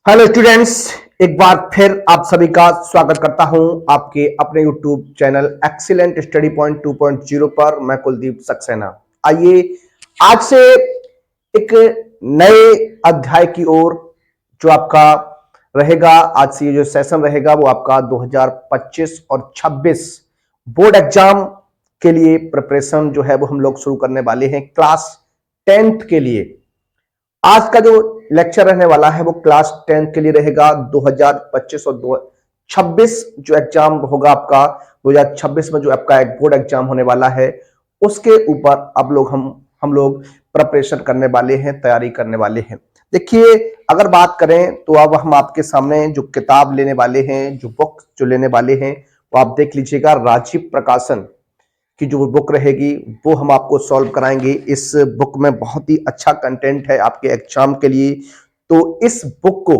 Hello students, एक बार फिर आप सभी का स्वागत करता हूं आपके अपने YouTube channel excellent study point 2.0 पर। मैं कुलदीप सक्सेना। आइए आज से एक नए अध्याय की ओर जो आपका रहेगा, आज से ये जो सेशन रहेगा वो आपका 2025 और 26 बोर्ड एग्जाम के लिए प्रिपरेशन जो है वो हम लोग शुरू करने वाले हैं क्लास 10th के लिए। आज का जो लेक्चर रहने वाला है वो क्लास 10 के लिए रहेगा। 2025 और 2026 जो एग्जाम होगा आपका, 2026 में जो आपका एक बोर्ड एग्जाम होने वाला है उसके ऊपर अब लोग हम लोग प्रिपरेशन करने वाले हैं, तैयारी करने वाले हैं। देखिए, अगर बात करें तो अब हम आपके सामने जो किताब लेने वाले हैं, जो बुक जो लेने वाले हैं, वो आप देख लीजिएगा। राजीव प्रकाशन की जो बुक रहेगी वो हम आपको सॉल्व कराएंगे। इस बुक में बहुत ही अच्छा कंटेंट है आपके एग्जाम के लिए, तो इस बुक को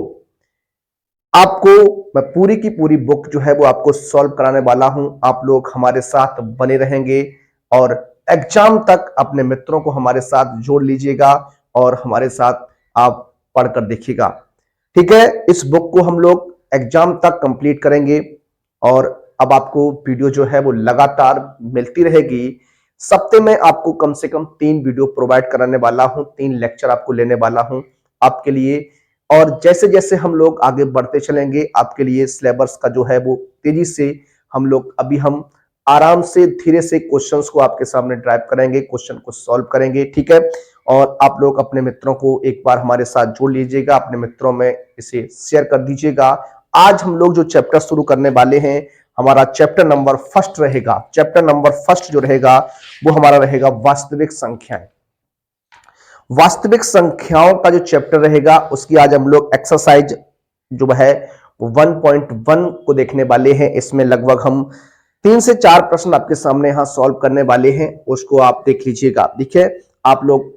आपको मैं पूरी की पूरी बुक जो है वो आपको सॉल्व कराने वाला हूं। आप लोग हमारे साथ बने रहेंगे और एग्जाम तक अपने मित्रों को हमारे साथ जोड़ लीजिएगा और हमारे साथ आप पढ़कर देखिएगा। ठीक है, इस बुक को हम लोग एग्जाम तक कंप्लीट करेंगे और अब आपको वीडियो जो है वो लगातार मिलती रहेगी। सप्ताह में आपको कम से कम 3 वीडियो प्रोवाइड कराने वाला हूं, 3 लेक्चर आपको लेने वाला हूं आपके लिए। और जैसे जैसे हम लोग आगे बढ़ते चलेंगे आपके लिए सिलेबस का जो है वो तेजी से हम आराम से धीरे से क्वेश्चंस को आपके सामने ड्राइव करेंगे, क्वेश्चन को सॉल्व करेंगे। ठीक है, और आप लोग अपने मित्रों को एक बार हमारे साथ जोड़ लीजिएगा, अपने मित्रों में इसे शेयर कर दीजिएगा। आज हम लोग जो चैप्टर शुरू करने वाले हैं, हमारा चैप्टर नंबर फर्स्ट रहेगा। चैप्टर नंबर फर्स्ट जो रहेगा वो हमारा रहेगा वास्तविक संख्याएं। वास्तविक संख्याओं का जो चैप्टर रहेगा उसकी आज हम लोग एक्सरसाइज जो है 1.1 को देखने वाले हैं। इसमें लगभग हम 3 से 4 प्रश्न आपके सामने यहां सॉल्व करने वाले हैं, उसको आप देख लीजिएगा। देखिए, आप लोग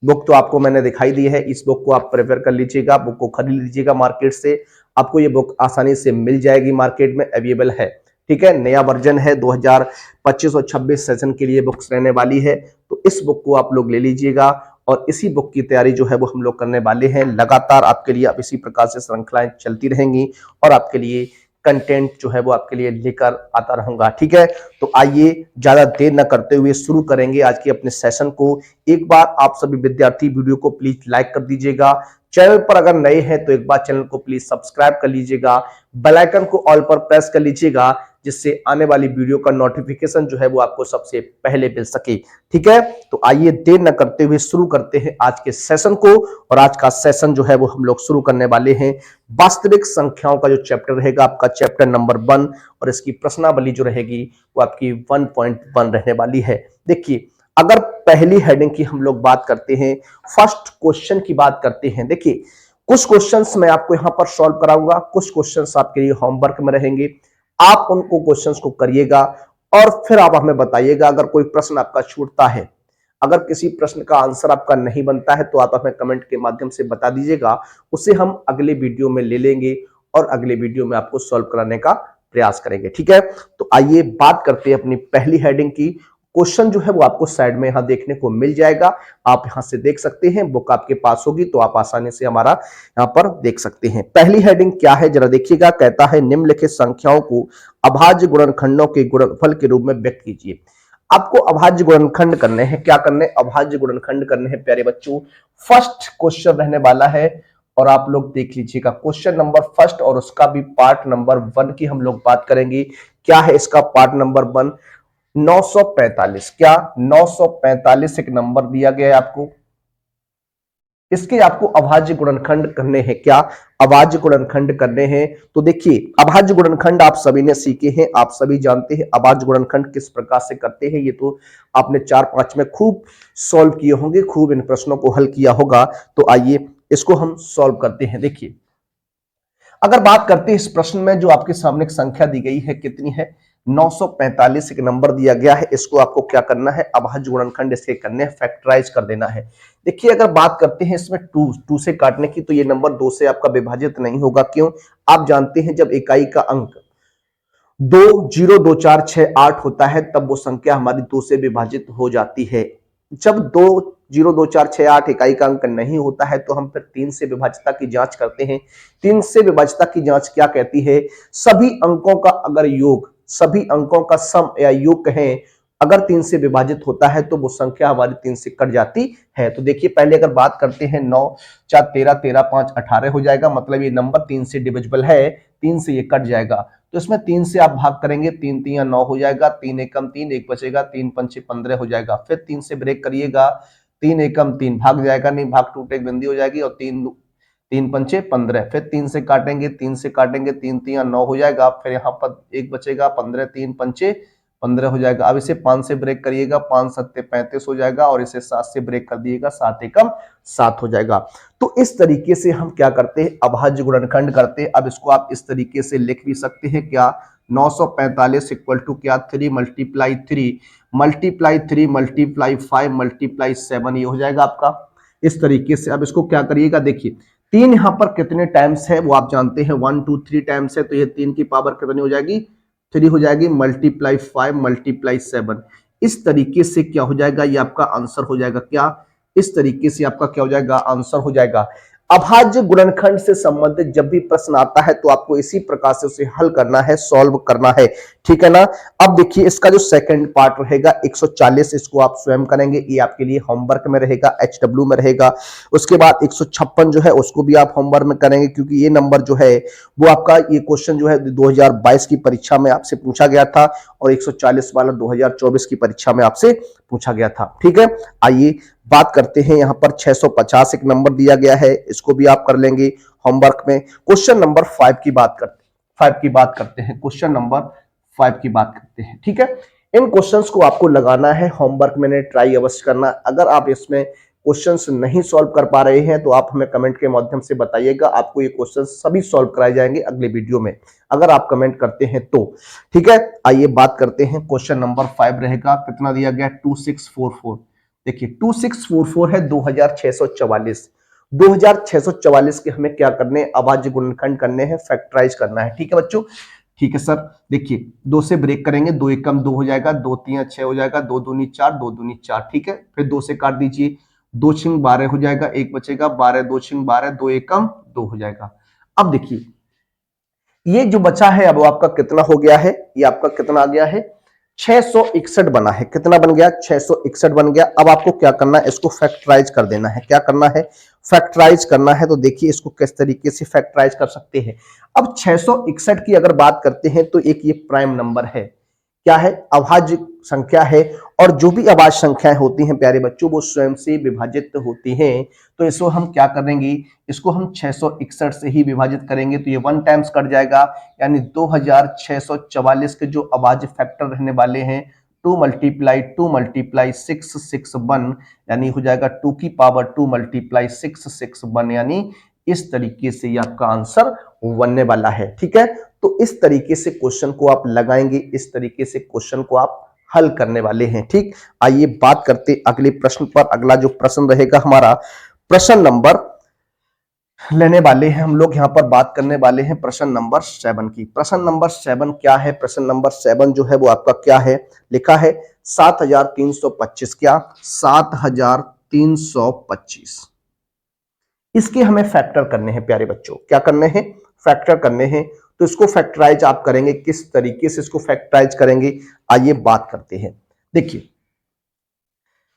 बुक तो आपको मैंने दिखाई दी है, इस बुक को आप प्रिपेयर कर लीजिएगा, बुक को खरीद लीजिएगा मार्केट से। आपको ये बुक आसानी से मिल जाएगी, मार्केट में अवेलेबल है। ठीक है, नया वर्जन है, 2025 और 26 सेशन के लिए बुक्स रहने वाली है, तो इस बुक को आप लोग ले लीजिएगा और इसी बुक की तैयारी जो है वो हम लोग करने वाले हैं। लगातार आपके लिए अब इसी प्रकार से श्रृंखलाएं चलती रहेंगी और आपके लिए कंटेंट जो है वो आपके लिए लेकर आता रहूंगा। ठीक है, तो आइए ज्यादा देर न करते हुए शुरू करेंगे आज के अपने सेशन को। एक बार आप सभी विद्यार्थी वीडियो को प्लीज लाइक कर दीजिएगा। चैनल पर अगर नए हैं तो एक बार चैनल को प्लीज सब्सक्राइब कर लीजिएगा, बेल आइकन को ऑल पर प्रेस कर लीजिएगा, जिससे आने वाली वीडियो का नोटिफिकेशन जो है वो आपको सबसे पहले मिल सके। ठीक है, तो आइए देर न करते हुए शुरू करते हैं आज के सेशन को। और आज का सेशन जो है वो हम लोग शुरू करने वाले हैं वास्तविक संख्याओं का जो चैप्टर रहेगा आपका चैप्टर नंबर 1, और इसकी प्रश्नावली जो रहेगी वो आपकी 1.1 रहने वाली है। देखिए, अगर पहली हेडिंग की हम लोग बात करते हैं, फर्स्ट क्वेश्चन की बात करते हैं। देखिए, कुछ क्वेश्चंस मैं आपको यहां पर सॉल्व कराऊंगा, कुछ क्वेश्चंस आपके लिए होमवर्क में रहेंगे। आप उनको क्वेश्चंस को करिएगा और फिर आप हमें बताइएगा अगर कोई प्रश्न आपका छूटता है। अगर किसी प्रश्न का आंसर आपका नहीं बनता है तो आप हमें कमेंट के माध्यम से बता दीजिएगा, उसे हम अगले वीडियो में ले लेंगे और अगले वीडियो में आपको सॉल्व कराने का प्रयास करेंगे। ठीक है, तो आइए बात करते हैं अपनी पहली हेडिंग की। क्वेश्चन जो है वो आपको साइड में यहां देखने को मिल जाएगा, आप यहां से देख सकते हैं, बुक आपके पास होगी तो आप आसानी से हमारा यहां पर देख सकते हैं। पहली हेडिंग क्या है जरा देखिएगा, कहता है निम्नलिखित संख्याओं को अभाज्य गुणनखंडों के गुणनफल के रूप में व्यक्त कीजिए। आपको अभाज्य गुणनखंड करने हैं, क्या करने, अभाज्य गुणनखंड करने हैं प्यारे बच्चों। फर्स्ट क्वेश्चन रहने वाला है और आप लोग देख लीजिएगा क्वेश्चन नंबर फर्स्ट, और उसका भी पार्ट नंबर 1 की हम लोग बात करेंगे। क्या है इसका पार्ट नंबर 1? 945। क्या 945 एक नंबर दिया गया है आपको, इसके आपको अभाज्य गुणनखंड करने हैं। क्या अभाज्य गुणनखंड करने हैं? तो देखिए, अभाज्य गुणनखंड आप सभी ने सीखे हैं, आप सभी जानते हैं अभाज्य गुणनखंड किस प्रकार से करते हैं। ये तो आपने 4-5 में खूब सॉल्व किए होंगे, खूब इन प्रश्नों को हल किया होगा। तो आइए इसको हम सॉल्व करते हैं। देखिए, अगर बात करते हैं इस प्रश्न में जो आपके सामने एक संख्या दी गई है, कितनी है? 945 एक नंबर दिया गया है। इसको आपको क्या करना है? अभाज्य गुणनखंड इसके करने, फैक्टराइज कर देना है। देखिए, अगर बात करते हैं इसमें 2 से काटने की, तो ये नंबर 2 से आपका विभाजित नहीं होगा। क्यों? आप जानते हैं जब इकाई का अंक 2, 0, 2, 4, 6, 8 होता है तब वो संख्या हमारी 2 से विभाजित हो जाती है। जब 2 0 2 4 6 8 इकाई का अंक नहीं होता है तो हम फिर 3 से विभाज्यता की जांच करते हैं। 3 से विभाज्यता की जांच क्या कहती है? सभी अंकों का अगर योग, सभी अंकों का सम या योग कहें, अगर 3 से विभाजित होता है तो वो संख्या हमारी 3 से कट जाती है। तो देखिए पहले अगर बात करते हैं 9 4 13 13 5 18 हो जाएगा, मतलब ये नंबर 3 से डिविजिबल है, 3 से ये कट जाएगा। तो इसमें 3 से आप भाग करेंगे, 3 3 9 हो जाएगा, 3 एकम 3, एक बचेगा, 3 पंचे 15 हो जाएगा। फिर 3 से ब्रेक करिएगा, 3 एकम 3 भाग जाएगा, नहीं भाग टूटे एक बिंदी हो जाएगी, और 3 पंचे 15। फिर 3 से काटेंगे, 3 से काटेंगे, 3 3 9 हो जाएगा। फिर यहाँ पर एक बचेगा, 15 3 पंचे 15 हो जाएगा। अब इसे 5 से ब्रेक करिएगा, 5 सत्ते 35 हो जाएगा, और इसे 7 से ब्रेक कर दिएगा, 7 एकम 7 हो जाएगा। तो इस तरीके से हम क्या करते हैं? अभाज्य गुणनखंड करते हैं। अब इसको आप इस तरीके से लिख भी सकते हैं, क्या 945 इक्वल टू क्या 3 मल्टीप्लाई 3 मल्टीप्लाई 3 मल्टीप्लाई 5 मल्टीप्लाई 7, ये हो जाएगा आपका इस तरीके से। अब इसको क्या करिएगा, देखिए 3 यहां पर कितने टाइम्स है वो आप जानते हैं, 1 2 3 टाइम्स है, तो ये 3 की पावर कितनी हो जाएगी? 3 हो जाएगी, मल्टीप्लाई 5 मल्टीप्लाई 7। इस तरीके से क्या हो जाएगा? ये आपका आंसर हो जाएगा। क्या इस तरीके से आपका क्या हो जाएगा? आंसर हो जाएगा। अभाज्य गुणनखंड से संबंधित जब भी प्रश्न आता है तो आपको इसी प्रकार से उसे हल करना है, सॉल्व करना है, ठीक है ना। अब देखिए इसका जो सेकंड पार्ट रहेगा 140, इसको आप स्वयं करेंगे, ये आपके लिए होमवर्क में रहेगा, HW में रहेगा। उसके बाद 156 जो है उसको भी आप होमवर्क में करेंगे, क्योंकि ये नंबर जो है वो आपका, ये क्वेश्चन जो है 2022 की परीक्षा में आपसे पूछा गया था, और 140 वाला 2024 की परीक्षा में आपसे पूछा गया था, ठीक है। आइए बात करते हैं, यहां पर 650 एक नंबर दिया गया है, इसको भी आप कर लेंगे होमवर्क में। क्वेश्चन नंबर 5 की बात करते हैं, क्वेश्चन नंबर 5 की बात करते हैं, ठीक है। इन क्वेश्चंस को आपको लगाना है होमवर्क में, ट्राई अवश्य करना। अगर आप इसमें क्वेश्चंस नहीं सॉल्व कर पा रहे हैं तो आप हमें कमेंट के माध्यम से बताइएगा, आपको ये क्वेश्चन सभी सॉल्व कराए जाएंगे अगले वीडियो में, अगर आप कमेंट करते हैं तो, ठीक है। आइए बात करते हैं, क्वेश्चन नंबर 5 रहेगा, कितना दिया गया? 2644। देखिए 2644 है 2644। 2644 के हमें क्या करने? अभाज्य गुणनखंड करने हैं, फैक्टराइज करना है, ठीक है बच्चों। ठीक है सर, देखिए 2 से ब्रेक करेंगे, 2 एकम 2 हो जाएगा, 2 3 6 हो जाएगा, 2 दूनी 4, 2 दूनी 4, ठीक है। फिर 2 से काट दीजिए, 2 छिंग 12 हो जाएगा, एक बचेगा, 12 2 छिंग 12, 2 एकम 2 हो जाएगा। अब देखिए ये जो बचा है अब वो आपका कितना हो गया है? ये आपका कितना आ गया है? 661 बना है। कितना बन गया? 661 बन गया। अब आपको क्या करना है? इसको फैक्टराइज कर देना है। क्या करना है? फैक्टराइज करना है। तो देखिए इसको किस तरीके से फैक्टराइज कर सकते हैं। अब 661 की अगर बात करते हैं तो एक ये प्राइम नंबर है, क्या है? अभाज्य संख्या है, और जो भी अभाज्य संख्याएं होती हैं प्यारे बच्चों वो स्वयं से विभाजित होती हैं। तो इसको हम क्या करेंगे? इसको हम 661 से ही विभाजित करेंगे, तो ये 1 टाइम्स कट जाएगा, यानी 2644 के जो अभाज्य फैक्टर रहने वाले हैं 2 मल्टीप्लाई 2 मल्टीप्लाई 661, यानी हो जाएगा 2 की पावर 2 मल्टीप्लाई 661, यानी इस तरीके से ये आपका आंसर बनने वाला है, ठीक है। तो इस तरीके से क्वेश्चन को आप लगाएंगे, इस तरीके से क्वेश्चन को आप हल करने वाले हैं, ठीक। आइए बात करते अगले प्रश्न पर। अगला जो प्रश्न रहेगा हमारा, प्रश्न नंबर लेने वाले हैं हम लोग, यहां पर बात करने वाले हैं प्रश्न नंबर 7 की। प्रश्न नंबर 7 क्या है? प्रश्न नंबर 7 जो है वो आपका क्या है? लिखा है 7325, क्या 7325। इसके हमें फैक्टर करने हैं प्यारे बच्चों। क्या करने हैं? फैक्टर करने हैं। तो इसको फैक्टराइज आप करेंगे, किस तरीके से इसको फैक्टराइज करेंगे? आइए बात करते हैं। देखिए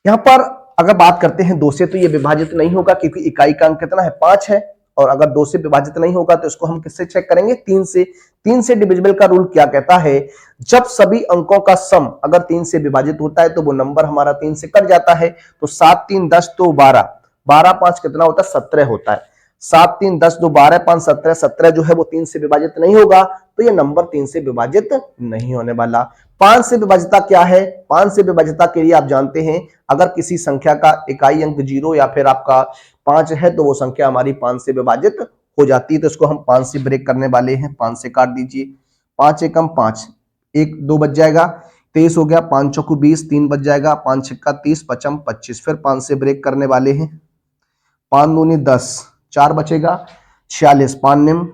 यहां पर अगर बात करते हैं 2 से तो ये विभाजित नहीं होगा, क्योंकि इकाई का अंक कितना है? 5 है, और अगर 2 से विभाजित नहीं होगा तो इसको हम किससे चेक करेंगे? 3 से। 3 से डिविजिबल का रूल क्या कहता है? जब सभी अंकों का सम अगर 3 से विभाजित होता है तो वो नंबर हमारा 3 से कट जाता है। तो 7 3 10 तो 12, 12 5 कितना होता है? 17 होता है। 7 3 10 2 12 5 17, 17 जो है वो 3 से विभाजित नहीं होगा, तो ये नंबर 3 से विभाजित नहीं होने वाला। 5 से विभाजिता क्या है? 5 से विभाजिता के लिए आप जानते हैं, अगर किसी संख्या का इकाई अंक 0 या फिर आपका 5 है तो वो संख्या हमारी 5 से विभाजित हो जाती है। तो इसको हम 5 से ब्रेक करने वाले हैं, 5 से काट दीजिए, 5 एकम 5, 1 2 बच जाएगा, 23 हो गया, 5 चौको 20, 3 बच जाएगा, 5 छक्का 30, 55 25। फिर 5 से ब्रेक करने वाले हैं, 5 दूनी 10, 4 बचेगा, 46, 5 निम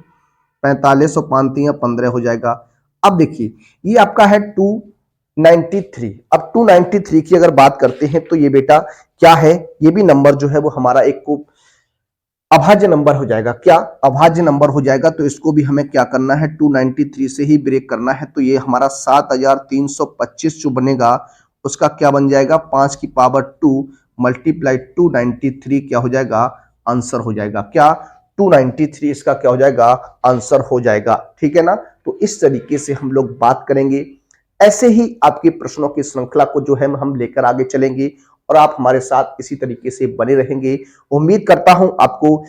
45 और 5 3 15 हो जाएगा। अब देखिए ये आपका है 2 93। अब 293 की अगर बात करते हैं तो ये बेटा क्या है, ये भी नंबर जो है वो हमारा एक को अभाज्य नंबर हो जाएगा। क्या अभाज्य नंबर हो जाएगा, तो इसको भी हमें क्या करना है, 293 से ही ब्रेक करना है। तो ये हमारा 7325 जो बनेगा उसका क्या बन जाएगा, 5 की पावर 2 मल्टीप्लाई 293 क्या हो जाएगा, आंसर हो जाएगा। क्या 293 इसका क्या हो जाएगा, आंसर हो जाएगा। ठीक है ना। तो इस तरीके से हम लोग बात करेंगे। ऐसे ही आपके प्रश्नों की श्रृंखला को जो है हम लेकर आगे चलेंगे और आप हमारे साथ इसी तरीके से बने रहेंगे। उम्मीद करता हूं आपको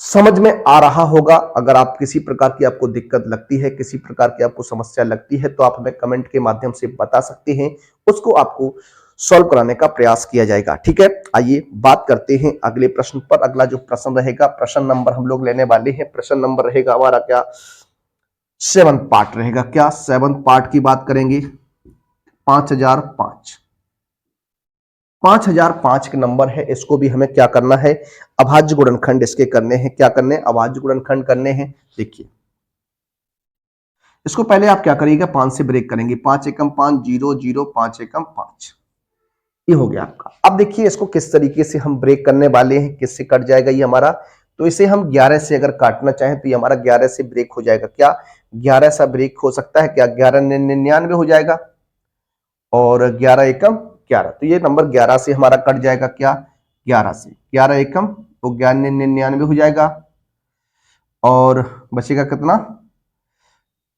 समझ में आ रहा होगा। अगर आप किसी प्रकार की आपको दिक्कत लगती है, किसी प्रकार की आपको समस्या लगती है, तो आप हमें कमेंट के माध्यम से बता सकते हैं, उसको आपको सॉल्व कराने का प्रयास किया जाएगा। ठीक है, आइए बात करते हैं अगले प्रश्न पर। अगला जो प्रश्न रहेगा, प्रश्न नंबर हम लोग लेने वाले हैं, प्रश्न नंबर रहेगा हमारा क्या, 7th पार्ट रहेगा। क्या 7th पार्ट की बात करेंगे, 5005। 5005 के नंबर है, इसको भी हमें क्या करना है, अभाज्य गुणनखंड इसके करने हैं। क्या करने हैं, अभाज्य गुणनखंड करने हैं। देखिए इसको पहले आप क्या करिएगा, 5 से ब्रेक करेंगे। 5 एकम 5, 0 0, 5 एकम 5, ये हो गया आपका। अब देखिए इसको किस तरीके से हम ब्रेक करने वाले हैं, किससे कट जाएगा ये हमारा, तो इसे हम 11 से अगर काटना चाहें तो ये हमारा 11 से ब्रेक हो जाएगा। क्या 11 सा ब्रेक हो सकता है क्या, 1199 हो जाएगा और 11 एकम 11, तो ये नंबर 11 से हमारा कट जाएगा। क्या 11 से 11 एकम तो 1199 हो जाएगा और बचेगा कितना,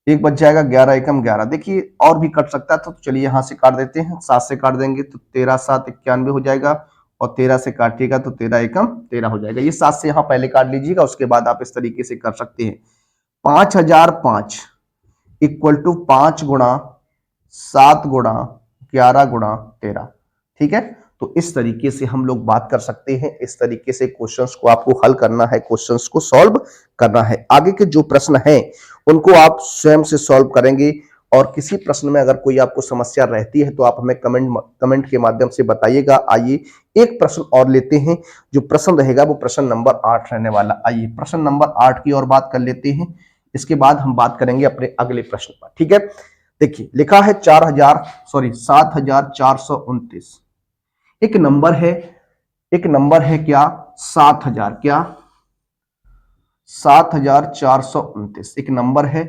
एक बच जाएगा, 11 एकम 11। देखिए और भी कट सकता है, तो चलिए यहां से काट देते हैं। 7 से काट देंगे तो 13 7 91 हो जाएगा और 13 से काटिएगा तो 13 एकम 13 हो जाएगा। ये 7 से यहां पहले काट लीजिएगा, उसके बाद आप इस तरीके से कर सकते हैं। 5005 इक्वल टू 5 गुणा 7 गुणा 11 गुणा 13। ठीक है, तो इस तरीके से हम लोग बात कर सकते हैं। इस तरीके से क्वेश्चंस को आपको हल करना है, क्वेश्चंस को सॉल्व करना है। आगे के जो प्रश्न हैं उनको आप स्वयं से सॉल्व करेंगे और किसी प्रश्न में अगर कोई आपको समस्या रहती है तो आप हमें कमेंट के माध्यम से बताइएगा। आइए एक प्रश्न और लेते हैं, जो प्रश्न रहेगा वो प्रश्न नंबर 8 रहने वाला। आइए प्रश्न नंबर 8 की और बात कर लेते हैं, इसके बाद हम बात करेंगे अपने अगले प्रश्न पर। ठीक है, देखिए लिखा है 7429। एक नंबर है, एक नंबर है क्या, 7000, क्या 7429 एक नंबर है।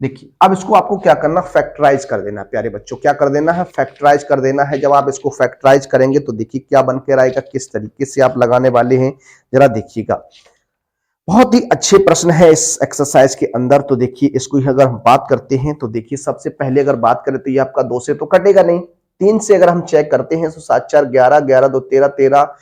देखिए अब इसको आपको क्या करना, फैक्टराइज कर देना है प्यारे बच्चों। क्या कर देना है, फैक्टराइज कर देना है। जब आप इसको फैक्टराइज करेंगे तो देखिए क्या बन के आएगा, किस तरीके से आप लगाने वाले हैं जरा देखिएगा। बहुत ही अच्छे प्रश्न है इस एक्सरसाइज के अंदर। तो देखिए इसको अगर हम बात करते हैं तो देखिए सबसे पहले अगर बात करें तो ये आपका 2 से तो कटेगा नहीं, 3 से अगर हम चेक करते हैं तो 7 4 11, 11 2 13, 13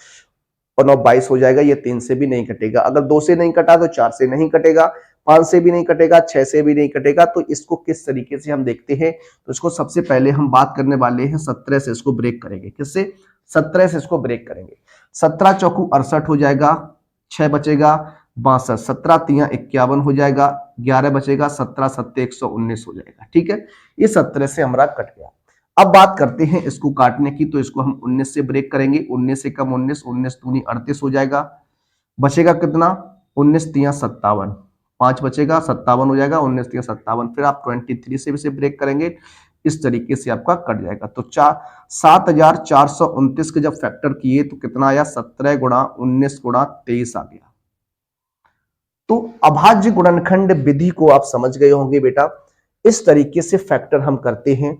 और 9 22 हो जाएगा। ये 3 से भी नहीं कटेगा। अगर 2 से नहीं कटा तो 4 से नहीं कटेगा, 5 से भी नहीं कटेगा, 6 से भी नहीं कटेगा। तो इसको किस तरीके से हम देखते हैं, तो इसको सबसे पहले हम बात करने वाले हैं 17 से इसको ब्रेक करेंगे। किससे, 17 से इसको ब्रेक करेंगे। 17 चौकू 68 हो जाएगा, 6 बचेगा 62, 17 तिया 51 हो जाएगा, 11 बचेगा, 17 7 119 हो जाएगा। ठीक है, ये 17 से हमारा कट गया। अब बात करते हैं इसको काटने की, तो इसको हम 19 से ब्रेक करेंगे। 19 से कम 19, 19 दूनी 38 हो जाएगा। बचेगा कितना, 19 तिया 57, 5 बचेगा, 57 हो जाएगा, 19 तिया 57। फिर आप 23 से भी ब्रेक करेंगे, इस तरीके से आपका कट जाएगा। तो 7429 के जब फैक्टर किए तो कितना आया, 17 गुणा 19 गुणा 23 आ गया। तो अभाज्य गुणनखंड विधि को आप समझ गए होंगे बेटा। इस तरीके से फैक्टर हम करते हैं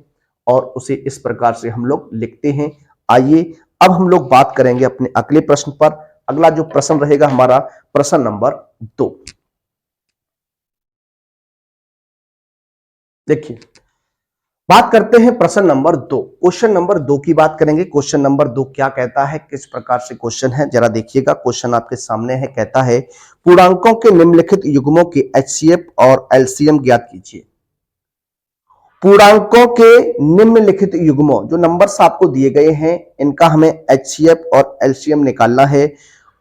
और उसे इस प्रकार से हम लोग लिखते हैं। आइए अब हम लोग बात करेंगे अपने अगले प्रश्न पर। अगला जो प्रश्न रहेगा हमारा प्रश्न नंबर 2। देखिए बात करते हैं प्रश्न नंबर 2। क्वेश्चन नंबर 2 की बात करेंगे। क्वेश्चन नंबर 2 क्या कहता है, किस प्रकार से क्वेश्चन है जरा देखिएगा। क्वेश्चन आपके सामने है, कहता है पूर्णांकों के निम्नलिखित युग्मों के एचसीएफ और एलसीएम ज्ञात कीजिए। पूर्णांकों के निम्नलिखित युग्मों, जो नंबर्स आपको दिए गए हैं, इनका हमें एचसीएफ और एलसीएम निकालना है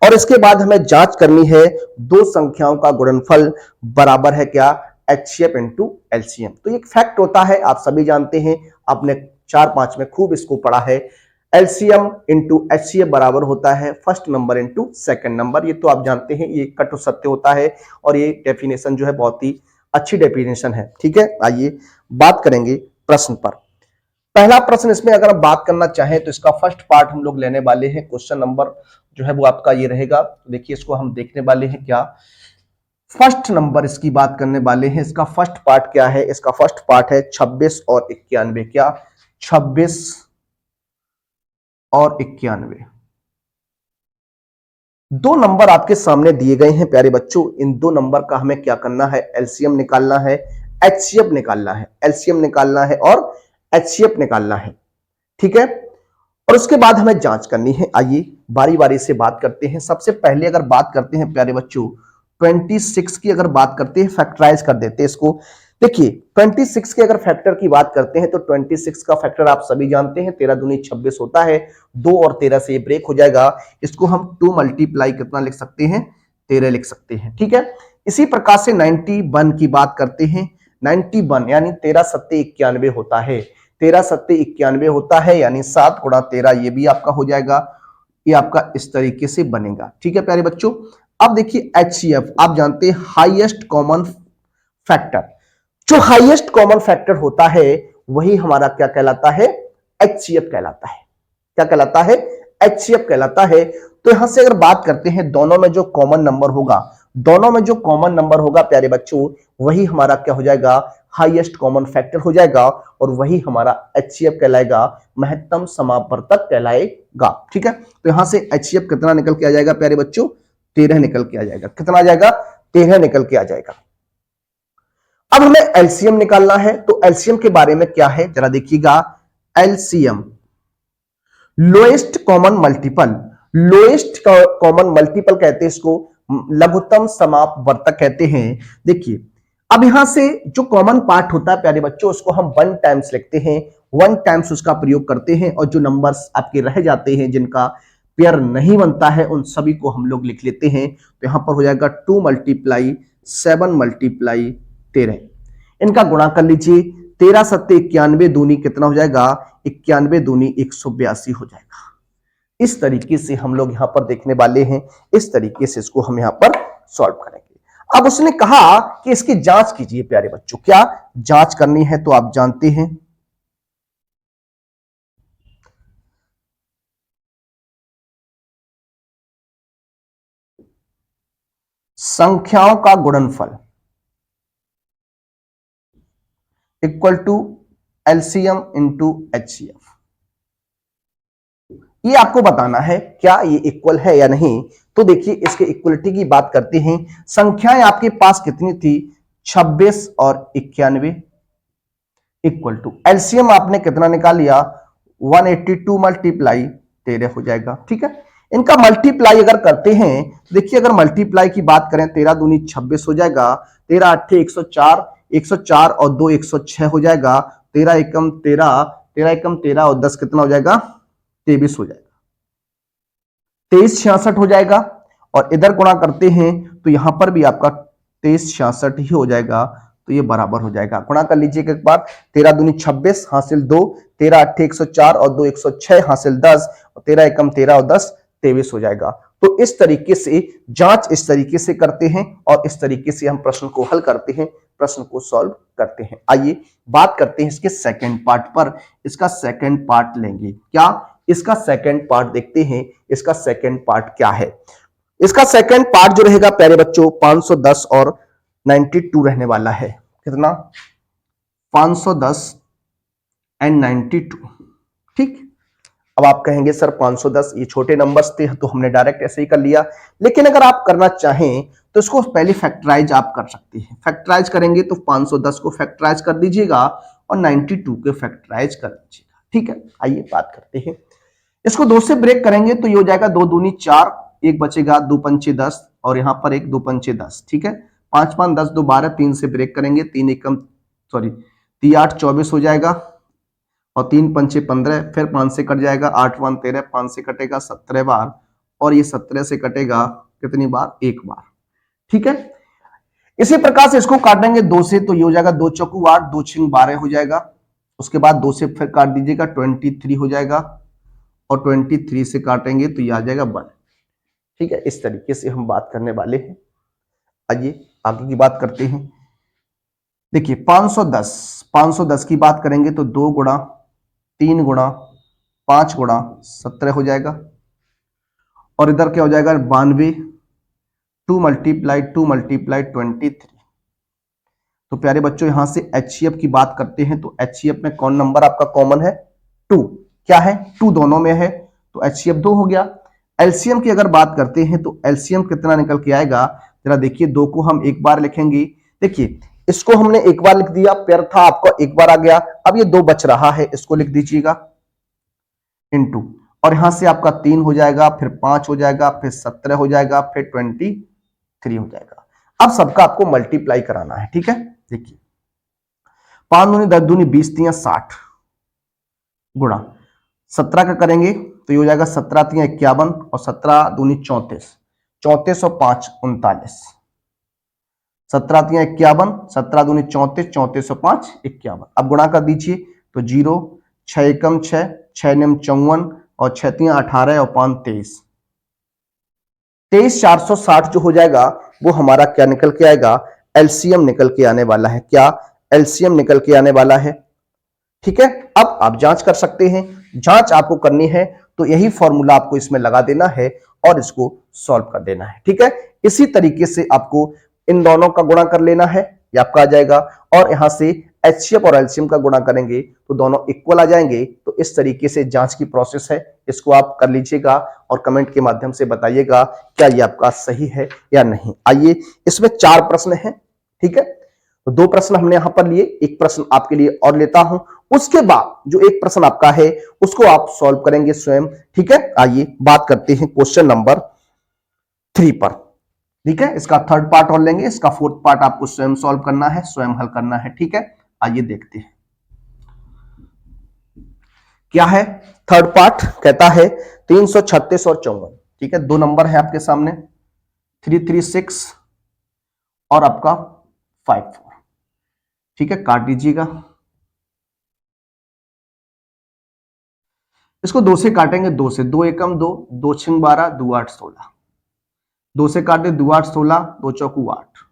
और इसके बाद हमें जांच करनी है दो संख्याओं का गुणनफल बराबर है क्या, एचसीएफ इंटू एलसीएम। तो एक फैक्ट होता है, आप सभी जानते हैं, आपने 4-5 में खूब इसको पढ़ा है। एलसीएम इंटू एचसीएफ बराबर होता है first number into second number. ये तो आप जानते हैं, ये कट सत्य होता है और ये डेफिनेशन जो है बहुत ही अच्छी डेफिनेशन है। ठीक है, आइए बात करेंगे प्रश्न पर। पहला प्रश्न इसमें अगर हम बात करना चाहें तो इसका फर्स्ट पार्ट हम लोग लेने वाले हैं। क्वेश्चन नंबर जो है वो आपका ये रहेगा। देखिए इसको हम देखने वाले हैं क्या, फर्स्ट नंबर इसकी बात करने वाले हैं। इसका फर्स्ट पार्ट क्या है, इसका फर्स्ट पार्ट है 26 और 91। क्या 26 और 91 दो नंबर आपके सामने दिए गए हैं प्यारे बच्चों। इन दो नंबर का हमें क्या करना है, एलसीएम निकालना है, एचसीएफ निकालना है, एलसीएम निकालना है और एचसीएफ निकालना है। ठीक है, और उसके बाद हमें जांच करनी है। आइए बारी बारी से बात करते हैं। सबसे पहले अगर बात करते हैं प्यारे बच्चों 26 की, अगर बात करते हैं फैक्टराइज कर देते हैं इसको। देखिए 26 के अगर फैक्टर की बात करते हैं तो 26 का फैक्टर आप सभी जानते हैं 13 दूनी 26 होता है। 2 और 13 से ये ब्रेक हो जाएगा। इसको हम 2 मल्टीप्लाई कितना लिख सकते हैं, 13 लिख सकते हैं। ठीक है, इसी प्रकार से 91 की बात करते हैं। 91 यानी 13 सत्ते 91 होता है। 13 सत्ते 91 होता है, यानी 7 गुणा 13 ये भी आपका हो जाएगा। ये आपका इस तरीके से बनेगा। ठीक है प्यारे बच्चों, अब देखिए एचसीएफ आप जानते हैं हाईएस्ट कॉमन फैक्टर। जो हाईएस्ट कॉमन फैक्टर होता है वही हमारा क्या कहलाता है, एचसीएफ कहलाता है। क्या कहलाता है, एचसीएफ कहलाता है। तो यहां से अगर बात करते हैं दोनों में जो कॉमन नंबर होगा, दोनों में जो कॉमन नंबर होगा प्यारे बच्चों वही हमारा क्या हो जाएगा, हाईएस्ट कॉमन फैक्टर हो जाएगा और वही हमारा एचसीएफ कहलाएगा, महत्तम समापवर्तक कहलाएगा। ठीक है, तो यहां से एचसीएफ कितना निकल के आ जाएगा प्यारे बच्चों, 13 निकल के आ जाएगा। कितना आ जाएगा, 13 निकल के आ जाएगा। अब हमें एलसीएम निकालना है, तो एलसीएम के बारे में क्या है जरा देखिएगा। LCM lowest common multiple, lowest common multiple कहते हैं इसको, लघुत्तम समापवर्तक कहते हैं। देखिए अब यहां से जो कॉमन पार्ट होता है प्यारे बच्चों उसको हम 1 टाइम्स लिखते हैं, 1 टाइम्स उसका प्रयोग करते हैं और जो नंबर्स आपके रह जाते हैं जिनका पेयर नहीं बनता है उन सभी को हम लोग लिख लेते हैं। तो यहां पर हो जाएगा 2 मल्टीप्लाई 7 मल्टीप्लाई 13, इनका गुणा कर लीजिए। 13 सत्ते 91 दूनी कितना हो जाएगा, 91 दूनी 182 हो जाएगा। इस तरीके से हम लोग यहां पर देखने वाले हैं, इस तरीके से इसको हम यहां पर सॉल्व करेंगे। अब उसने कहा कि इसकी जांच कीजिए प्यारे बच्चों। क्या जांच करनी है, तो आप जानते हैं संख्याओं का गुणनफल equal to LCM into HCF. ये आपको बताना है क्या ये इक्वल है या नहीं। तो देखिए इसके इक्वलिटी की बात करते हैं। संख्याएं आपके पास कितनी थी, 26 और 91, इक्वल टू एलसीएम आपने कितना निकाल लिया, 182 मल्टीप्लाई 13 हो जाएगा। ठीक है, इनका मल्टीप्लाई अगर करते हैं, देखिए अगर मल्टीप्लाई की बात करें 13 दूनी 26 हो जाएगा, 13 अट्ठे 104, 104 और 2 106 हो जाएगा, 13 एकम 13, 13 एकम 13 और 10 कितना हो जाएगा, 23 हो जाएगा, 2366 हो जाएगा। और इधर गुणा करते हैं तो यहां पर भी आपका 2366 ही हो जाएगा। तो ये बराबर हो जाएगा, गुणा कर लीजिए एक बार। 13 दूनी 26 हासिल 2, 13 अट्ठे 104 और 2 106 हासिल 10 और 13 एकम 13 और 10 23 हो जाएगा। तो इस तरीके से जांच इस तरीके से करते हैं और इस तरीके से हम प्रश्न को हल करते हैं, प्रश्न को सॉल्व करते हैं। आइए बात करते हैं इसके सेकंड पार्ट पर। इसका सेकंड पार्ट लेंगे क्या, इसका सेकंड पार्ट देखते हैं। इसका सेकंड पार्ट क्या है, इसका सेकंड पार्ट जो रहेगा प्यारे बच्चों 510 और 92 रहने वाला है। कितना, 510 एंड 92। ठीक, अब आप कहेंगे सर 510 ये छोटे नंबर्स थे तो हमने डायरेक्ट ऐसे ही कर लिया, लेकिन अगर आप करना चाहें तो इसको पहले फैक्टराइज आप कर सकते हैं। फैक्टराइज करेंगे तो 510 को फैक्टराइज कर दीजिएगा और 92 को फैक्टराइज कर दीजिएगा। ठीक है, आइए बात करते हैं। इसको 2 से ब्रेक करेंगे तो ये हो जाएगा 2 दूनी 4, एक बचेगा 2 पंचे 10 और यहां पर एक 2 पंचे 10। ठीक है, 5 5 10 2 12, 3 से ब्रेक करेंगे, 3 एकम 3 8 24 हो जाएगा और 3 पंचे 15, फिर 5 से कट जाएगा, 8 1 13, 5 से कटेगा 17 बार और ये 17 से कटेगा कितनी बार, एक बार। ठीक है, इसी प्रकार से इसको काटेंगे 2 से तो ये हो जाएगा 2 चौकू 8, 2 छिंग 12 हो जाएगा। उसके बाद 2 से फिर काट दीजिएगा 23 हो जाएगा और 23 से काटेंगे तो ये आ जाएगा 1। ठीक है, इस तरीके से हम बात करने वाले हैं। आइए आगे की बात करते हैं। देखिए 510 की बात करेंगे तो 2 गुणा 3 गुणा 5 गुणा 17 हो जाएगा, और इधर क्या हो जाएगा 92, 2 मल्टीप्लाई 23। तो प्यारे बच्चों यहां से HCF की बात करते हैं तो HCF में कौन नंबर आपका कॉमन है 2, क्या है 2 दोनों में है, तो HCF 2 हो गया। LCM की अगर बात करते हैं तो LCM कितना निकल के आएगा, जरा देखिए 2 को हम एक बार लिखेंगे, देखिए इसको हमने एक बार लिख दिया, पेयर था आपका एक बार आ गया, अब ये 2 बच रहा है, इसको लिख दीजिएगा इनटू, और यहां से आपका 3 हो जाएगा, फिर 5 हो जाएगा, फिर 17 हो जाएगा, फिर 23 हो जाएगा। अब सबका आपको मल्टीप्लाई कराना है, ठीक है। देखिए 5 दूनी 10 दूनी 20 3 60 गुणा 17 का करेंगे तो ये हो जाएगा 17 3 51 और 17 दूनी 34, 34 और 5 39, 17 3 51, 17 दूनी 34, 34 और 5 51। अब गुणा कर दीजिए तो 0, 6 एकम 6, 6 निम 54 और 6 3 18 और 5 23, 23460 जो हो जाएगा वो हमारा क्या निकल के आएगा, एलसीएम निकल के आने वाला है, क्या एलसीएम निकल के आने वाला है, ठीक है। अब आप जांच कर सकते हैं, जांच आपको करनी है तो यही फॉर्मूला आपको इसमें लगा देना है और इसको सॉल्व कर देना है, ठीक है। इसी तरीके से आपको इन दोनों का गुणा कर लेना है, ये आपका आ जाएगा, और यहां से एचसीएफ और एलसीएम का गुणा करेंगे तो दोनों इक्वल आ जाएंगे। तो इस तरीके से जांच की प्रोसेस है, इसको आप कर लीजिएगा और कमेंट के माध्यम से बताइएगा क्या ये आपका सही है या नहीं। आइए, इसमें 4 प्रश्न हैं, ठीक है। तो 2 प्रश्न हमने यहां पर लिए, एक प्रश्न आपके लिए और लेता हूं, उसके बाद जो एक प्रश्न आपका है उसको आप सॉल्व करेंगे स्वयं, ठीक है। आइए बात करते हैं क्वेश्चन नंबर 3 पर, ठीक है। इसका 3rd पार्ट और लेंगे, इसका 4th पार्ट आपको स्वयं सॉल्व करना है, स्वयं हल करना है, ठीक है। आइए देखते हैं क्या है 3rd पार्ट। कहता है 336 और 54, ठीक है। 2 नंबर है आपके सामने, 336 और आपका 54, ठीक है। काट दीजिएगा, इसको 2 से काटेंगे, 2 से, 2 एकम 2, 2 छिंग 12, 2 8 16, 2 से काटे 2 8 16, 2 चौकू 8,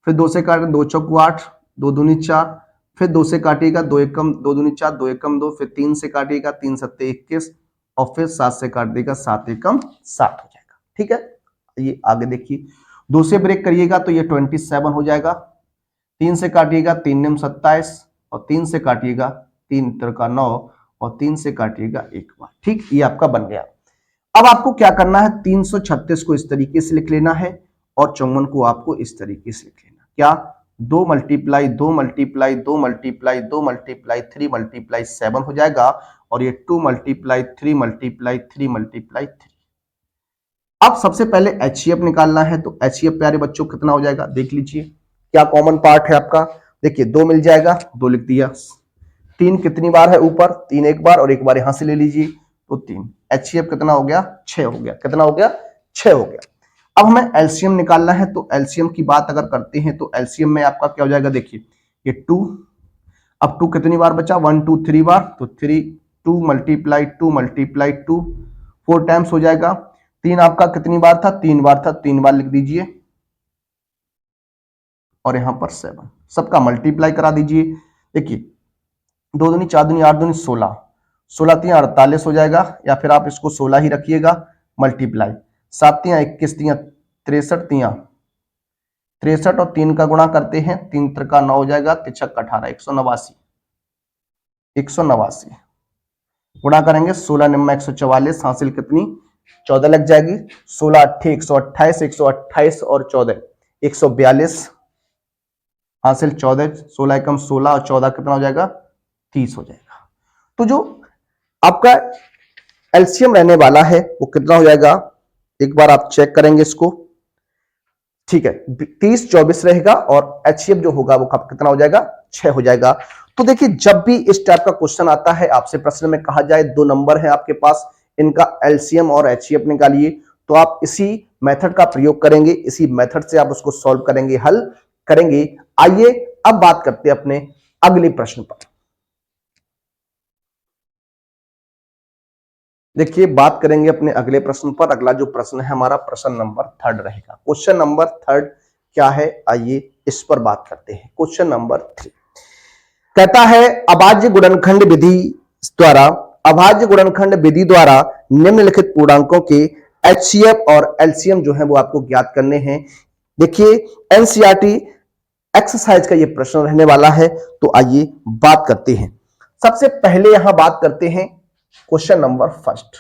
फिर 2 से काटे 2 चौकू 8, 2 दूनी 4, फिर 2 से काटिएगा 2 एकम 2 दूनी 4, 2 एकम 2, फिर 3 से काटिएगा 3 सत्ते 21, और फिर 7 से काट देगा 7 एकम 7 हो जाएगा, ठीक है। ये आगे देखिए, 2 से ब्रेक करिएगा तो ये 27 हो जाएगा, 3 से काटिएगा 3 निम 27, और 3 से काटिएगा 3 तिरका 9, और 3 से काटिएगा 1 बार, ठीक। ये आपका बन गया। अब आपको क्या करना है, 336 को इस तरीके से लिख लेना है और 54 को आपको इस तरीके से लिख लेना, क्या 2 multiply 2 multiply 2 multiply 2 multiply 3 multiply 7 हो जाएगा, और ये 2 मल्टीप्लाई 3 मल्टीप्लाई 3 मल्टीप्लाई 3। अब सबसे पहले HCF निकालना है, तो HCF प्यारे बच्चों कितना हो जाएगा, देख लीजिए क्या कॉमन पार्ट है आपका। देखिए 2 मिल जाएगा, 2 लिख दिया, 3 कितनी बार है ऊपर, 3 एक बार, और एक बार यहां से ले लीजिए तो 3। HCF कितना हो गया, 6 हो गया, कितना हो गया, 6 हो गया। अब हमें एलसीएम निकालना है, तो एलसीएम की बात अगर करते हैं तो एलसीएम में आपका क्या हो जाएगा, देखिए ये 2, अब 2 कितनी बार बचा, 1 2 3 बार, तो 3, 2 मल्टीप्लाई 2 मल्टीप्लाई 2, 4 टाइम्स हो जाएगा। 3 आपका कितनी बार था, 3 बार था, 3 बार लिख दीजिए, और यहां पर 7, सबका मल्टीप्लाई करा दीजिए। देखिए 2 दूनी 4 दूनी 8 दूनी 16, 16 3 48 हो जाएगा, या फिर आप इसको 16 ही रखिएगा, मल्टीप्लाई 7 3 21 3 63 63, और 3 का गुणा करते हैं, 3 त्रिका 9 हो जाएगा, 3 18 189, 189 गुणा करेंगे 16 निम्मा 144, हासिल कितनी 14 लग जाएगी, 16 8 128, 128 और 14 142, हासिल 14, 16 एकम 16 और 14 कितना हो जाएगा, 30 हो जाएगा। तो जो आपका एलसीएम रहने वाला है वो कितना हो जाएगा, एक बार आप चेक करेंगे इसको, ठीक है, 30 24 रहेगा, और एचसीएफ जो होगा वो कितना हो जाएगा, 6 हो जाएगा। तो देखिए जब भी इस टाइप का क्वेश्चन आता है, आपसे प्रश्न में कहा जाए 2 नंबर है आपके पास, इनका एलसीएम और एचसीएफ निकालिए, तो आप इसी मेथड का प्रयोग करेंगे, इसी मेथड से आप उसको सॉल्व करेंगे, हल करेंगे। आइए अब बात करते हैं अपने अगले प्रश्न पर। देखिए बात करेंगे अपने अगले प्रश्न पर। अगला जो प्रश्न है हमारा प्रश्न नंबर 3 रहेगा। क्वेश्चन नंबर 3 क्या है, आइए इस पर बात करते हैं। क्वेश्चन नंबर 3 कहता है अभाज्य गुणनखंड विधि द्वारा अभाज्य गुणनखंड विधि द्वारा निम्नलिखित पूर्णांकों के एचसीएफ और एलसीएम जो है वो आपको ज्ञात करने हैं। देखिए एनसीईआरटी एक्सरसाइज का ये प्रश्न रहने वाला है, तो आइए बात करते हैं। सबसे पहले यहां बात करते हैं क्वेश्चन नंबर फर्स्ट।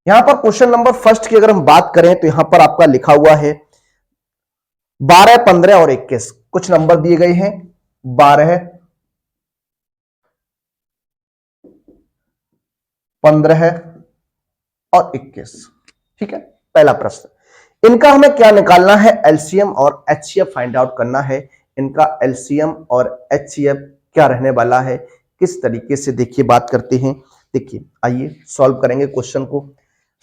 यहां पर क्वेश्चन नंबर फर्स्ट की अगर हम बात करें तो यहां पर आपका लिखा हुआ है 12, 15 और 21 कुछ नंबर दिए गए हैं 12, 15 और 21। ठीक है, पहला प्रश्न। इनका हमें क्या निकालना है, एलसीएम और एचसीएफ फाइंड आउट करना है। इनका एलसीएम और एचसीएफ क्या रहने वाला है, किस तरीके से देखिए बात करते हैं। देखिए आइए सॉल्व करेंगे क्वेश्चन को।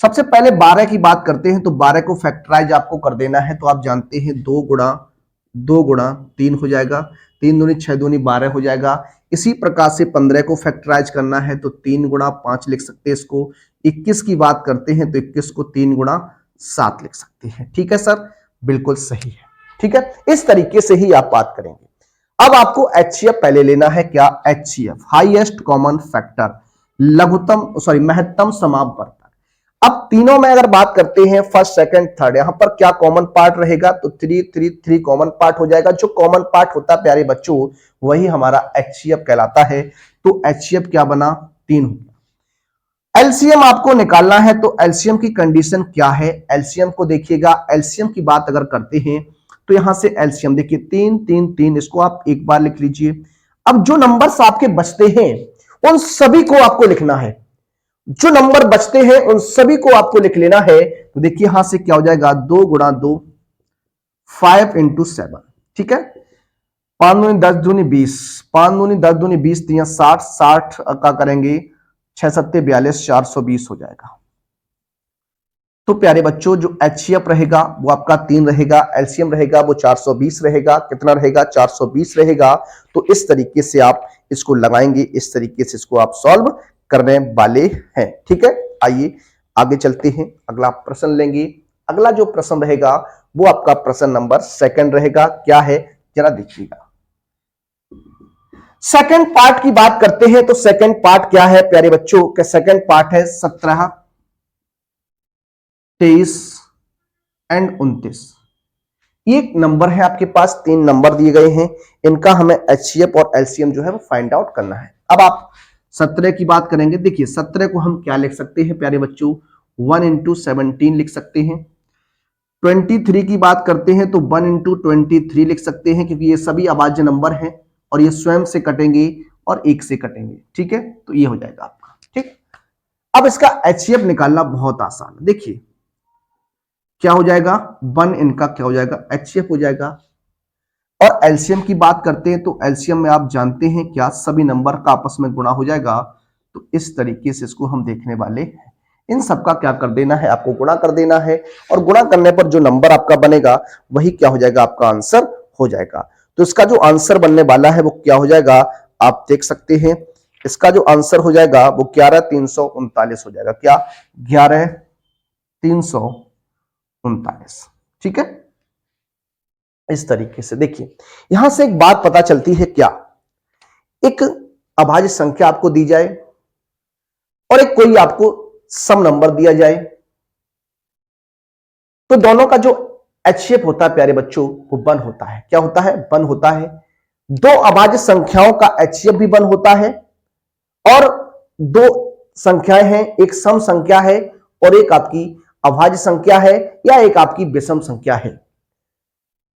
सबसे पहले 12 की बात करते हैं, तो 12 को फैक्टराइज आपको कर देना है, तो आप जानते हैं 2 गुणा 3 हो जाएगा, 3 दूनी 6 दूनी 12 हो जाएगा। इसी प्रकार से 15 को फैक्टराइज करना है तो 3 गुणा 5 लिख सकते हैं इसको। 21 की बात करते हैं तो 21 को 3 गुणा 7 लिख सकते हैं। ठीक है सर, बिल्कुल सही है। ठीक है, इस तरीके से ही आप बात करेंगे। अब आपको एचसीएफ पहले लेना है, क्या एचसीएफ हाईएस्ट कॉमन फैक्टर, महत्तम समापवर्तक। अब तीनों में अगर बात करते हैं फर्स्ट सेकंड थर्ड, यहां पर क्या कॉमन पार्ट रहेगा, तो 3 3 3 कॉमन पार्ट हो जाएगा। जो कॉमन पार्ट होता है प्यारे बच्चों वही हमारा एचसीएफ कहलाता है। तो एचसीएफ क्या बना, 3 हो गया। एलसीएम आपको निकालना है, तो एलसीएम की कंडीशन क्या है, एलसीएम को देखिएगा। एलसीएम की बात अगर करते हैं तो यहां से एलसीएम देखिए 3 3 3, इसको आप एक बार लिख लीजिए। अब जो नंबर्स आपके बचते हैं उन सभी को आपको लिखना है, जो नंबर बचते हैं उन सभी को आपको लिख लेना है। तो देखिए यहां से क्या हो जाएगा, 2 गुणा 2 5 इंटू 7। ठीक है, 5 दूनी 10 दूनी 20, 5 दूनी 10 दूनी 20, 60 60 का करेंगे 6 सत्ते 42, 420 हो जाएगा। तो प्यारे बच्चों जो एचसीएफ रहेगा वो आपका 3 रहेगा, एलसीएम रहेगा वो 420 रहेगा। कितना रहेगा, 420 रहेगा। तो इस तरीके से आप इसको लगाएंगे, इस तरीके से इसको आप सॉल्व करने वाले हैं। ठीक है, आइए आगे चलते हैं, अगला प्रश्न लेंगे। अगला जो प्रश्न रहेगा वो आपका प्रश्न नंबर सेकंड रहेगा। क्या है जरा देखिएगा। सेकंड पार्ट की बात करते हैं, तो सेकंड पार्ट क्या है प्यारे बच्चों, के सेकंड पार्ट है 17, 23 एंड 29। एक नंबर है आपके पास, 3 नंबर दिए गए हैं। इनका हमें एचसीएफ और एलसीएम जो है वो फाइंड आउट करना है। अब आप 17 की बात करेंगे, देखिए 17 को हम क्या लिख सकते हैं प्यारे बच्चों, 1 इंटू 17 लिख सकते हैं। 23 की बात करते हैं तो 1 इंटू 23 लिख सकते हैं, क्योंकि ये सभी अभाज्य नंबर हैं और ये स्वयं से कटेंगे और 1 से कटेंगे। ठीक है, तो ये हो जाएगा आपका। ठीक, अब इसका एचसीएफ निकालना बहुत आसान है। देखिए क्या हो जाएगा, 1 इनका क्या हो जाएगा, एचसीएफ हो जाएगा। और एलसीएम की बात करते हैं तो एलसीएम में आप जानते हैं क्या, सभी नंबर का आपस में गुणा हो जाएगा। तो इस तरीके से इसको हम देखने वाले हैं। इन सबका क्या कर देना है, आपको गुणा कर देना है, और गुणा करने पर जो नंबर आपका बनेगा वही क्या हो जाएगा, आपका आंसर हो जाएगा। तो इसका जो आंसर बनने वाला है वो क्या हो जाएगा, आप देख सकते हैं। इसका जो आंसर हो जाएगा वो 11,339 हो जाएगा। क्या, 11,339। ठीक है, इस तरीके से देखिए यहां से एक बात पता चलती है, क्या, एक अभाज्य संख्या आपको दी जाए और एक कोई आपको सम नंबर दिया जाए, तो दोनों का जो एचसीएफ होता है प्यारे बच्चों वो 1 होता है। क्या होता है, 1 होता है। दो अभाज्य संख्याओं का एचसीएफ भी 1 होता है, और 2 संख्याएं हैं, एक सम संख्या है और एक आपकी अभाज्य संख्या है, या एक आपकी विषम संख्या है।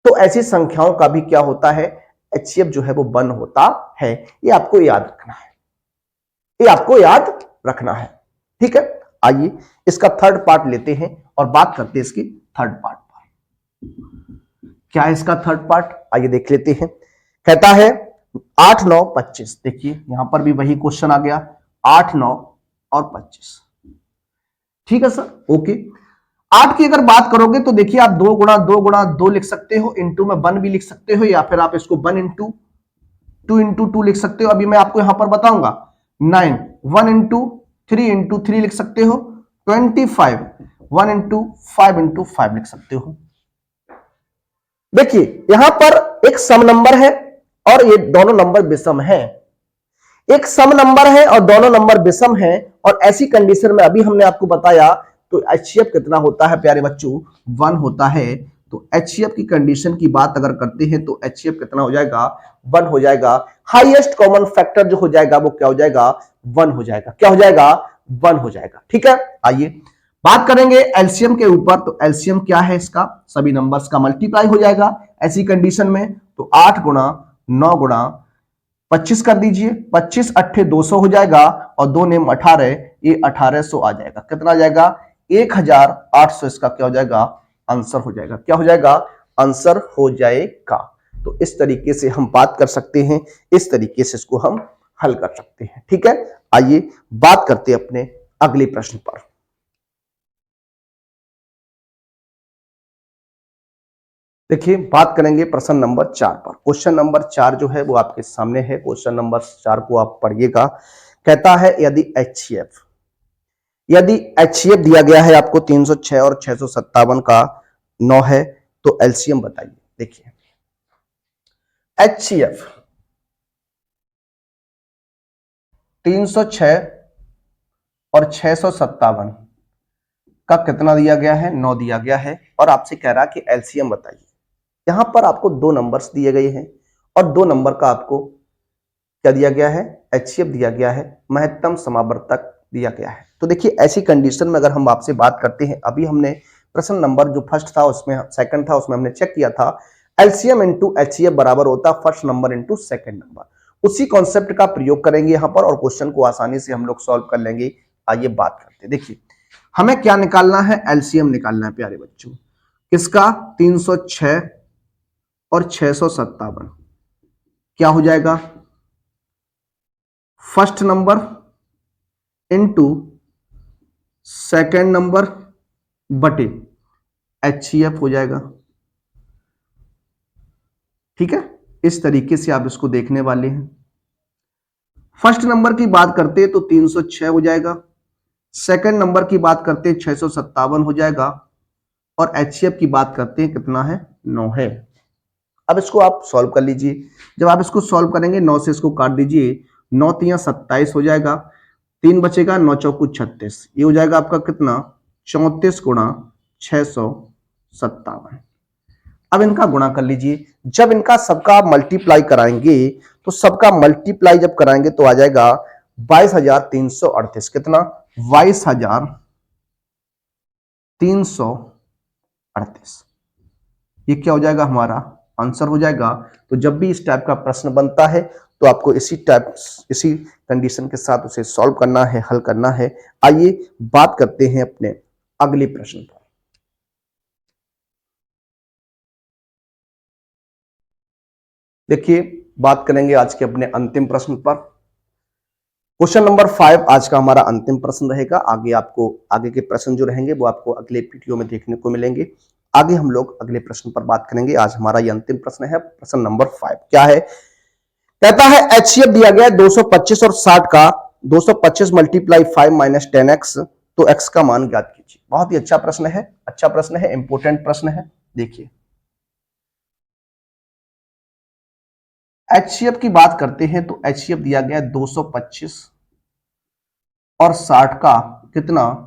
तो ऐसी संख्याओं का भी क्या होता है, एचसीएफ जो है वो 1 होता है। ये आपको याद रखना है, ये आपको याद रखना है। ठीक है, आइए इसका थर्ड पार्ट लेते हैं और बात करते हैं इसकी थर्ड पार्ट पर। क्या है इसका थर्ड पार्ट, आइए देख लेते हैं। कहता है 8 9 25। देखिए यहां पर भी वही क्वेश्चन आ गया, 8 9 और 25। ठीक है सर, ओके। 8 की अगर बात करोगे तो देखिए आप 2 गुणा 2 लिख सकते हो, इंटू में 1 भी लिख सकते हो, या फिर आप इसको 1 इंटू 2 लिख सकते हो। अभी मैं आपको यहां पर बताऊंगा 9, 1 इंटू 3 लिख सकते हो, 25, 1 इंटू 5 लिख सकते हो। देखिए यहां पर एक सम नंबर है और ये दोनों नंबर विषम है। एक सम नंबर है और दोनों नंबर विषम है, और ऐसी कंडीशन में अभी हमने आपको बताया तो HCF कितना होता है प्यारे बच्चों, 1 होता है। तो HCF की कंडीशन की बात अगर करते हैं तो HCF कितना हो जाएगा, 1 हो जाएगा। हाईएस्ट कॉमन फैक्टर जो हो जाएगा वो क्या हो जाएगा, 1 हो जाएगा। क्या हो जाएगा, 1 हो जाएगा। ठीक है, आइए बात करेंगे एलसीएम के ऊपर। तो एलसीएम क्या है इसका, सभी नंबर्स का मल्टीप्लाई हो जाएगा ऐसी कंडीशन में। तो 8 गुणा 9 गुणा 25 कर दीजिए, 25 अट्ठे 200 हो जाएगा, और 2 नेम 18, ये 1800 आ जाएगा। कितना आ जाएगा, 1800 इसका क्या हो जाएगा, आंसर हो जाएगा। क्या हो जाएगा, आंसर हो जाएगा। तो इस तरीके से हम बात कर सकते हैं, इस तरीके से इसको हम हल कर सकते हैं। ठीक है, आइए बात करते हैं अपने अगले प्रश्न पर। देखिए बात करेंगे प्रश्न नंबर 4 पर। क्वेश्चन नंबर 4 जो है वो आपके सामने है। क्वेश्चन नंबर 4 को आप पढ़िएगा। कहता है यदि HCF दिया गया है आपको 306 और 657 का 9 है, तो एलसीएम बताइए। देखिए HCF 306 और 657 का कितना दिया गया है, 9 दिया गया है, और आपसे कह रहा है कि एलसीएम बताइए। यहां पर आपको 2 नंबर्स दिए गए हैं और 2 नंबर का आपको क्या दिया गया है, HCF दिया गया है, महत्तम समावर्तक दिया गया है। तो देखिए ऐसी कंडीशन में अगर हम आपसे बात करते हैं, अभी हमने प्रश्न नंबर जो फर्स्ट था उसमें, सेकंड था उसमें हमने चेक किया था एलसीएम इंटू HCF बराबर होता first number into second number. उसी कॉन्सेप्ट का प्रयोग करेंगे यहां पर और क्वेश्चन को आसानी से हम लोग सॉल्व कर लेंगे। आइए बात करते हैं। देखिए हमें क्या निकालना है, एलसीएम निकालना है प्यारे बच्चों। किसका, 306 और 657। क्या हो जाएगा, first number into second number बटे HCF हो जाएगा। ठीक है, इस तरीके से आप इसको देखने वाले हैं। फर्स्ट नंबर की बात करते हैं तो 306 हो जाएगा, सेकंड नंबर की बात करते हैं 657 हो जाएगा, और HCF की बात करते हैं कितना है, 9 है। अब इसको आप सॉल्व कर लीजिए। जब आप इसको सॉल्व करेंगे 9 से इसको काट दीजिए, 9 तिया 27 हो जाएगा, 3 बचेगा, 9 चौकू 36, ये हो जाएगा आपका कितना, 34 गुणा 657। अब इनका गुणा कर लीजिए। जब इनका सबका मल्टीप्लाई कराएंगे तो सबका मल्टीप्लाई जब कराएंगे तो आ जाएगा 22,338। कितना, 22,338। ये क्या हो जाएगा, हमारा आंसर हो जाएगा। तो जब भी इस टाइप का प्रश्न बनता है तो आपको इसी कंडीशन के साथ उसे सॉल्व करना है, हल करना है। आइए बात करते हैं अपने अगले प्रश्न पर। देखिए बात करेंगे आज के अपने अंतिम प्रश्न पर। क्वेश्चन नंबर 5 आज का हमारा अंतिम प्रश्न रहेगा। आगे के प्रश्न जो रहेंगे वो आपको अगले वीडियो में देखने को मिलेंगे। आगे हम लोग अगले प्रश्न पर बात करेंगे। आज हमारा ये अंतिम प्रश्न है, प्रश्न नंबर 5 क्या है, कहता है HCF दिया गया 225 और 60 का 225 मल्टीप्लाई 5 माइनस 10x, तो x का मान ज्ञात कीजिए। बहुत ही अच्छा प्रश्न है, इंपोर्टेंट प्रश्न है। देखिए HCF की बात करते हैं तो HCF दिया गया 225 और 60 का कितना,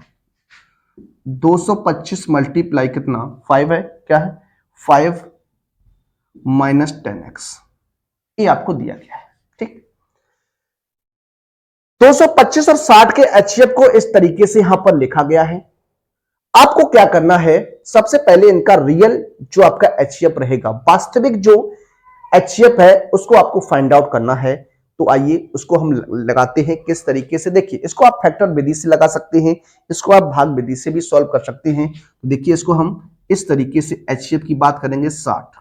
225 मल्टीप्लाई कितना 5 है, क्या है 5 माइनस 10x, ये आपको दिया गया है। ठीक, 225 और 60 के HCF को इस तरीके से यहां पर लिखा गया है। आपको क्या करना है, सबसे पहले इनका रियल जो आपका HCF रहेगा, वास्तविक जो HCF है उसको आपको फाइंड आउट करना है। तो आइए उसको हम लगाते हैं किस तरीके से। देखिए इसको आप फैक्टर विधि से लगा सकते हैं, इसको आप भाग विधि से भी सॉल्व कर सकते हैं। देखिए इसको हम इस तरीके से HCF की बात करेंगे 60,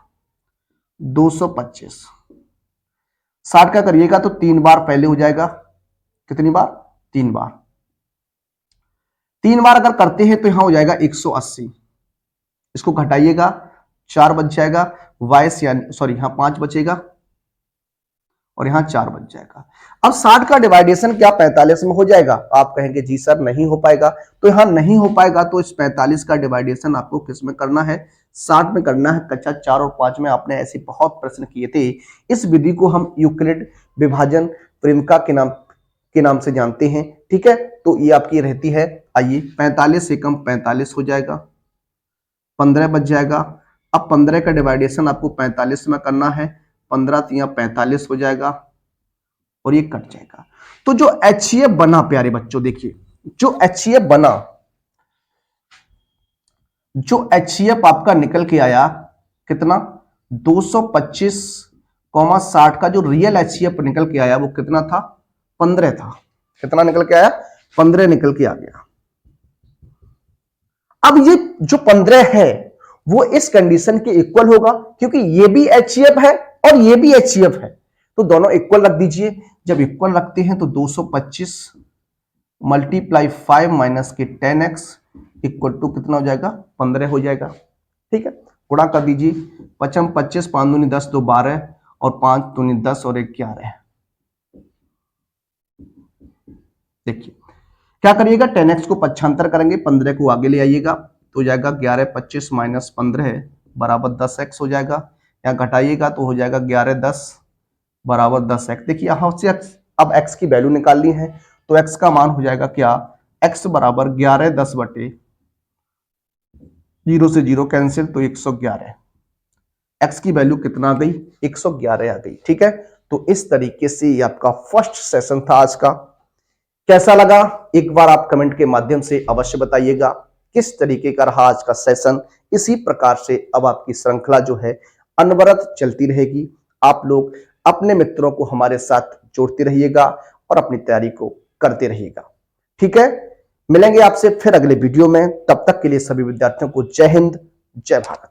225 60 का करिएगा तो 3 बार पहले हो जाएगा, कितनी बार, 3 बार। 3 बार अगर करते हैं तो यहां हो जाएगा 180, इसको घटाइएगा 4 बच जाएगा, वाइस यानी सॉरी यहां 5 बचेगा और यहां 4 बच जाएगा। अब 60 का डिवाइडेशन क्या 45 में हो जाएगा, आप कहेंगे जी सर नहीं हो पाएगा, तो यहां नहीं हो पाएगा तो इस 45 का डिवाइडेशन आपको किस में करना है, 60 में करना है। कक्षा 4 और 5 में आपने ऐसे बहुत प्रश्न किए थे। इस विधि को हम यूक्लिड विभाजन प्रियंका के नाम से जानते हैं। ठीक है, तो ये आपकी रहती है, आइए 45 से कम 45 हो जाएगा, 15 बच जाएगा। अब 15 का डिवाइडेशन आपको 45 में करना है, 15 तिया 45 हो जाएगा और ये कट जाएगा। तो जो HCF बना प्यारे बच्चों, देखिए जो HCF बना, जो HCF आपका निकल के आया कितना, 225,60 का जो रियल HCF निकल के आया वो कितना था, 15 था। कितना निकल के आया, 15 निकल के आ गया। अब ये जो 15 है वो इस कंडीशन के इक्वल होगा, क्योंकि ये भी HCF है और ये भी HCF है, तो दोनों इक्वल रख दीजिए। जब इक्वल रखते हैं तो 225 मल्टीप्लाई 5 माइनस के 10x इक्वल टू कितना हो जाएगा, 15 हो जाएगा। ठीक है, गुणा कर दीजिए, 5 25, 5 दूनी 10, 2 12 और 5 दूनी 10 और 1 11। देखिए क्या करिएगा, 10x को पक्षांतर करेंगे, 15 को आगे ले आइएगा तो हो जाएगा 11 25 माइनस 15 बराबर 10x हो जाएगा। यहाँ घटाइएगा तो हो जाएगा 11 10 बराबर 10x। देखिए यहां से अब x की वैल्यू निकालनी है, तो x का मान हो जाएगा क्या, x बराबर 11 10 बटे 0 से 0 कैंसिल तो 111। x की वैल्यू कितना आ गई, 111 आ गई। ठीक है, तो इस तरीके से ये आपका फर्स्ट सेशन था आज का। कैसा लगा एक बार आप कमेंट के माध्यम से अवश्य बताइएगा, किस तरीके का रहा आज का सेशन। इसी प्रकार से अब आपकी श्रृंखला जो है अनवरत चलती रहेगी। आप लोग अपने मित्रों को हमारे साथ जोड़ते रहिएगा और अपनी तैयारी को करते रहिएगा। ठीक है, मिलेंगे आपसे फिर अगले वीडियो में, तब तक के लिए सभी विद्यार्थियों को जय हिंद, जय भारत।